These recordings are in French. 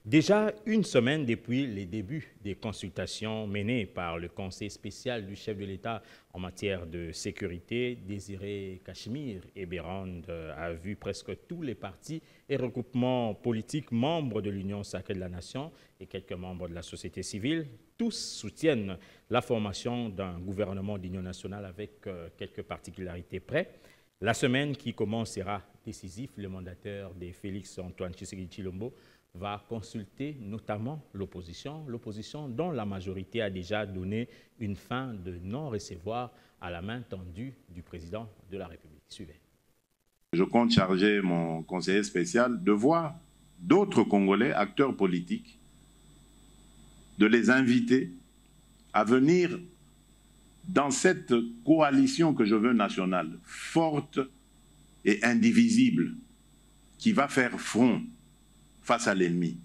Déjà une semaine depuis les débuts des consultations menées par le Conseil spécial du chef de l'État en matière de sécurité, Désiré Cachemire Ebérande a vu presque tous les partis et regroupements politiques membres de l'Union sacrée de la Nation et quelques membres de la société civile. Tous soutiennent la formation d'un gouvernement d'union nationale avec quelques particularités près. La semaine qui commence sera décisive. Le mandataire de Félix Antoine Tshisekedi Tshilombo va consulter notamment l'opposition dont la majorité a déjà donné une fin de non-recevoir à la main tendue du président de la République. Suivez. Je compte charger mon conseiller spécial de voir d'autres Congolais, acteurs politiques, de les inviter à venir dans cette coalition que je veux nationale, forte et indivisible, qui va faire front face à l'ennemi.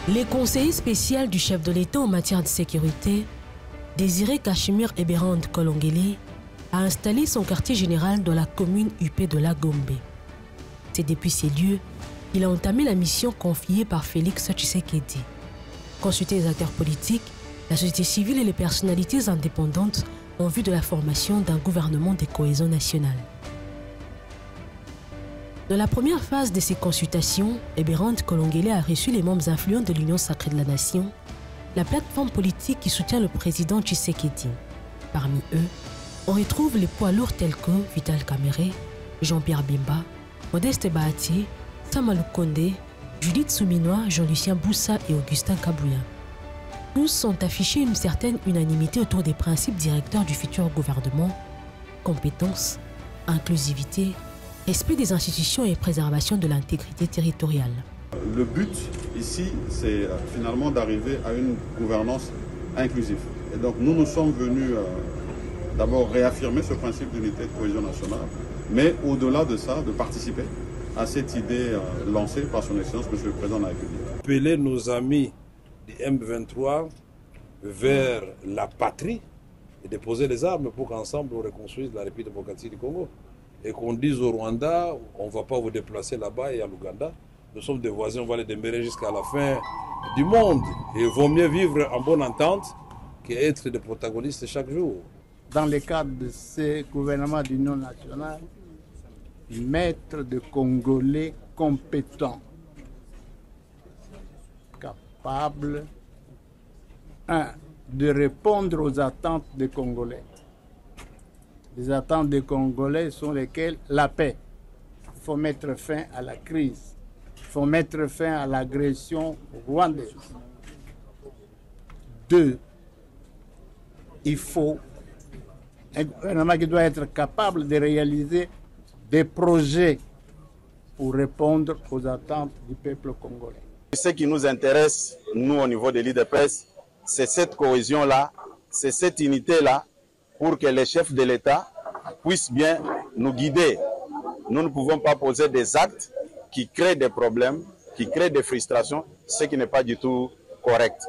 Les conseillers spéciaux du chef de l'État en matière de sécurité, Désiré Cachemire Ebérande Kolongele, a installé son quartier général dans la commune UP de la Gombe. C'est depuis ces lieux qu'il a entamé la mission confiée par Félix Tshisekedi. Consulter les acteurs politiques, la société civile et les personnalités indépendantes en vue de la formation d'un gouvernement de cohésion nationale. Dans la première phase de ces consultations, Ebérande Kolongele a reçu les membres influents de l'Union sacrée de la Nation, la plateforme politique qui soutient le président Tshisekedi. Parmi eux, on retrouve les poids lourds tels que Vital Kamerhe, Jean-Pierre Bemba, Modeste Bahati, Samalou Konde, Judith Souminois, Jean-Lucien Boussa et Augustin Kabouya. Tous ont affiché une certaine unanimité autour des principes directeurs du futur gouvernement: compétence, inclusivité, respect des institutions et préservation de l'intégrité territoriale. Le but ici, c'est finalement d'arriver à une gouvernance inclusive. Et donc nous sommes venus d'abord réaffirmer ce principe d'unité de cohésion nationale, mais au-delà de ça, de participer à cette idée lancée par son Excellence, Monsieur le Président de la République. Appeler nos amis du M23 vers la patrie et déposer les armes pour qu'ensemble on reconstruise la République démocratique du Congo. Et qu'on dise au Rwanda, on ne va pas vous déplacer là-bas, et à l'Ouganda. Nous sommes des voisins, on va les démarrer jusqu'à la fin du monde. Et il vaut mieux vivre en bonne entente qu'être des protagonistes chaque jour. Dans le cadre de ce gouvernement d'union nationale, mettre des Congolais compétents, capables, de répondre aux attentes des Congolais. Les attentes des Congolais sont lesquelles? La paix. Il faut mettre fin à la crise. Il faut mettre fin à l'agression rwandaise. 2. Il faut un gouvernement qui doit être capable de réaliser des projets pour répondre aux attentes du peuple congolais. Ce qui nous intéresse, nous, au niveau de l'IDPS, c'est cette cohésion-là, c'est cette unité-là, pour que les chefs de l'État puissent bien nous guider. Nous ne pouvons pas poser des actes qui créent des problèmes, qui créent des frustrations, ce qui n'est pas du tout correct.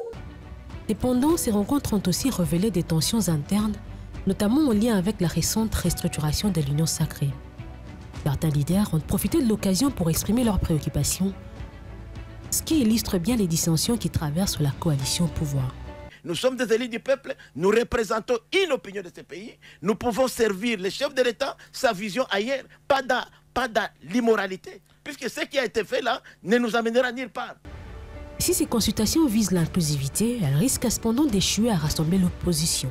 Cependant, ces rencontres ont aussi révélé des tensions internes, notamment en lien avec la récente restructuration de l'Union sacrée. Certains leaders ont profité de l'occasion pour exprimer leurs préoccupations, ce qui illustre bien les dissensions qui traversent la coalition au pouvoir. Nous sommes des élus du peuple, nous représentons une opinion de ce pays. Nous pouvons servir le chef de l'État, sa vision ailleurs, pas dans l'immoralité. Puisque ce qui a été fait là ne nous amènera nulle part. Si ces consultations visent l'inclusivité, elles risquent cependant d'échouer à rassembler l'opposition.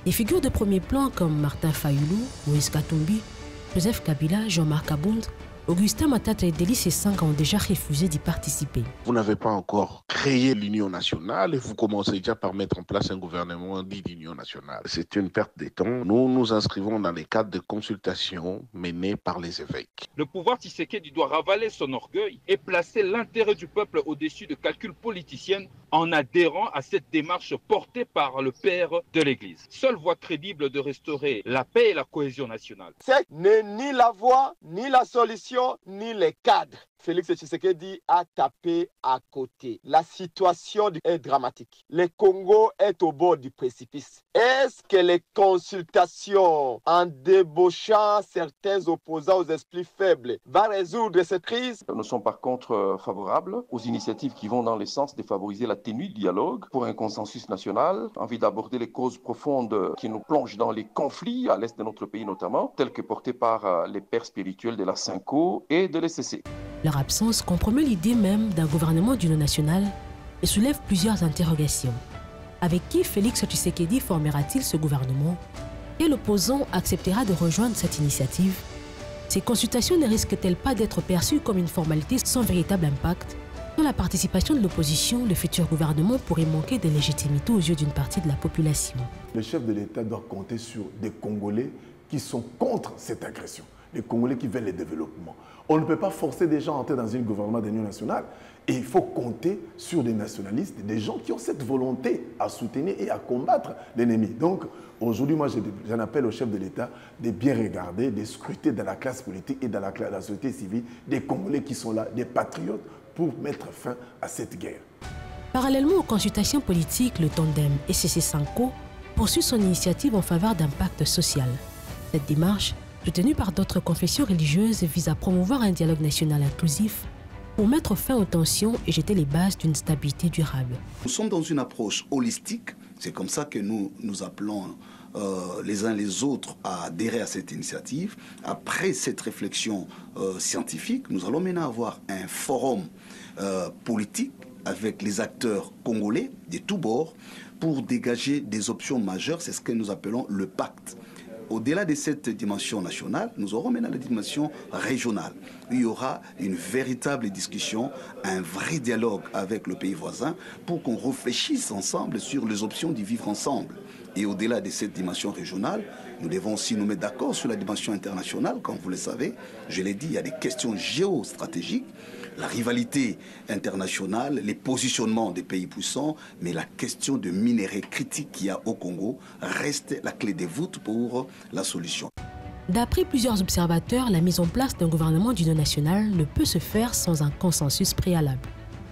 Des figures de premier plan comme Martin Fayulu, Moïse Katumbi, Joseph Kabila, Jean-Marc Abound, Augustin Matata et Delis Sesanga ont déjà refusé d'y participer. Vous n'avez pas encore créé l'Union nationale et vous commencez déjà par mettre en place un gouvernement dit d'Union nationale. C'est une perte de temps. Nous nous inscrivons dans les cadres de consultations menées par les évêques. Le pouvoir Tshisekedi doit ravaler son orgueil et placer l'intérêt du peuple au-dessus de calculs politiciens en adhérant à cette démarche portée par le père de l'Église. Seule voie crédible de restaurer la paix et la cohésion nationale. Ce n'est ni la voie, ni la solution, ni les cadres. Félix Tshisekedi a tapé à côté. La situation est dramatique. Le Congo est au bord du précipice. Est-ce que les consultations en débauchant certains opposants aux esprits faibles va résoudre cette crise? Nous sommes par contre favorables aux initiatives qui vont dans le sens de favoriser la tenue du dialogue pour un consensus national, envie d'aborder les causes profondes qui nous plongent dans les conflits à l'est de notre pays notamment, tels que portés par les pères spirituels de la Cinco et de l'ECC. Leur absence compromet l'idée même d'un gouvernement d'union nationale et soulève plusieurs interrogations. Avec qui Félix Tshisekedi formera-t-il ce gouvernement? Quel opposant acceptera de rejoindre cette initiative? Ces consultations ne risquent-elles pas d'être perçues comme une formalité sans véritable impact? Sans la participation de l'opposition, le futur gouvernement pourrait manquer de légitimité aux yeux d'une partie de la population. Le chef de l'État doit compter sur des Congolais qui sont contre cette agression, les Congolais qui veulent le développement. On ne peut pas forcer des gens à entrer dans un gouvernement d'union nationale et il faut compter sur des nationalistes, des gens qui ont cette volonté à soutenir et à combattre l'ennemi. Donc aujourd'hui, moi j'en appelle au chef de l'État de bien regarder, de scruter dans la classe politique et dans la société civile des Congolais qui sont là, des patriotes pour mettre fin à cette guerre. Parallèlement aux consultations politiques, le tandem ECC Cinco poursuit son initiative en faveur d'un pacte social. Cette démarche, soutenue par d'autres confessions religieuses, vise à promouvoir un dialogue national inclusif pour mettre fin aux tensions et jeter les bases d'une stabilité durable. Nous sommes dans une approche holistique, c'est comme ça que nous appelons les uns les autres à adhérer à cette initiative. Après cette réflexion scientifique, nous allons maintenant avoir un forum politique avec les acteurs congolais de tous bords pour dégager des options majeures, c'est ce que nous appelons le pacte. Au-delà de cette dimension nationale, nous aurons maintenant la dimension régionale. Il y aura une véritable discussion, un vrai dialogue avec le pays voisin pour qu'on réfléchisse ensemble sur les options du vivre ensemble. Et au-delà de cette dimension régionale, nous devons aussi nous mettre d'accord sur la dimension internationale. Comme vous le savez, je l'ai dit, il y a des questions géostratégiques, la rivalité internationale, les positionnements des pays puissants, mais la question de minerais critiques qu'il y a au Congo reste la clé de voûte pour la solution. D'après plusieurs observateurs, la mise en place d'un gouvernement d'union nationale ne peut se faire sans un consensus préalable.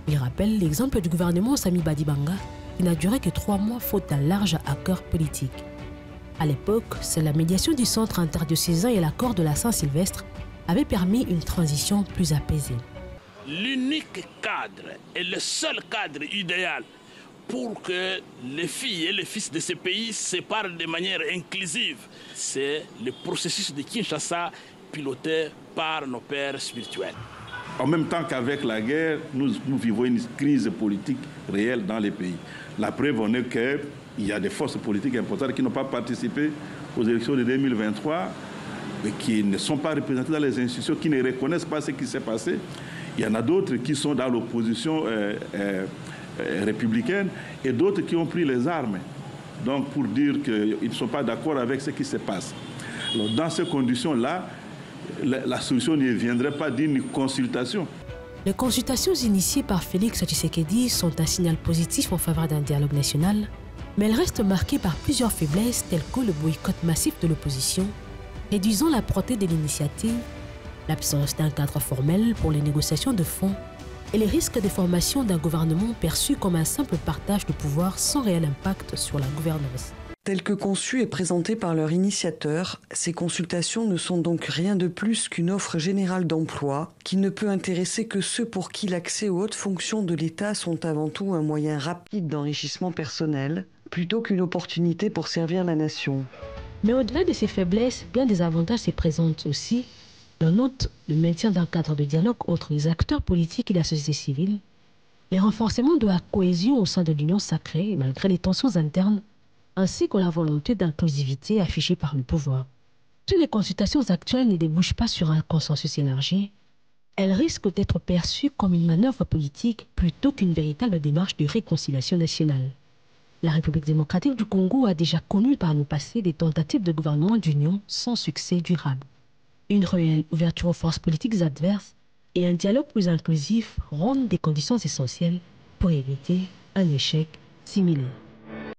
Ils rappellent l'exemple du gouvernement Sami Badibanga, qui n'a duré que 3 mois faute d'un large accord politique. À l'époque, c'est la médiation du centre interdiocésain et l'accord de la Saint-Sylvestre avaient permis une transition plus apaisée. L'unique cadre et le seul cadre idéal pour que les filles et les fils de ce pays se parlent de manière inclusive, c'est le processus de Kinshasa piloté par nos pères spirituels. En même temps qu'avec la guerre, nous vivons une crise politique réelle dans les pays. La preuve en est qu'il y a des forces politiques importantes qui n'ont pas participé aux élections de 2023, mais qui ne sont pas représentées dans les institutions, qui ne reconnaissent pas ce qui s'est passé. Il y en a d'autres qui sont dans l'opposition républicaine et d'autres qui ont pris les armes, donc pour dire qu'ils ne sont pas d'accord avec ce qui se passe. Alors, dans ces conditions-là, la solution ne viendrait pas d'une consultation. Les consultations initiées par Félix Tshisekedi sont un signal positif en faveur d'un dialogue national, mais elles restent marquées par plusieurs faiblesses telles que le boycott massif de l'opposition, réduisant la portée de l'initiative, l'absence d'un cadre formel pour les négociations de fond et les risques de formation d'un gouvernement perçu comme un simple partage de pouvoir sans réel impact sur la gouvernance. Telles que conçues et présentées par leur initiateur, ces consultations ne sont donc rien de plus qu'une offre générale d'emploi qui ne peut intéresser que ceux pour qui l'accès aux hautes fonctions de l'État sont avant tout un moyen rapide d'enrichissement personnel, plutôt qu'une opportunité pour servir la nation. Mais au-delà de ces faiblesses, bien des avantages se présentent aussi. On note le maintien d'un cadre de dialogue entre les acteurs politiques et la société civile, les renforcements de la cohésion au sein de l'Union sacrée malgré les tensions internes, ainsi que la volonté d'inclusivité affichée par le pouvoir. Si les consultations actuelles ne débouchent pas sur un consensus élargi, elles risquent d'être perçues comme une manœuvre politique plutôt qu'une véritable démarche de réconciliation nationale. La République démocratique du Congo a déjà connu par le passé des tentatives de gouvernement d'union sans succès durable. Une réelle ouverture aux forces politiques adverses et un dialogue plus inclusif rendent des conditions essentielles pour éviter un échec similaire.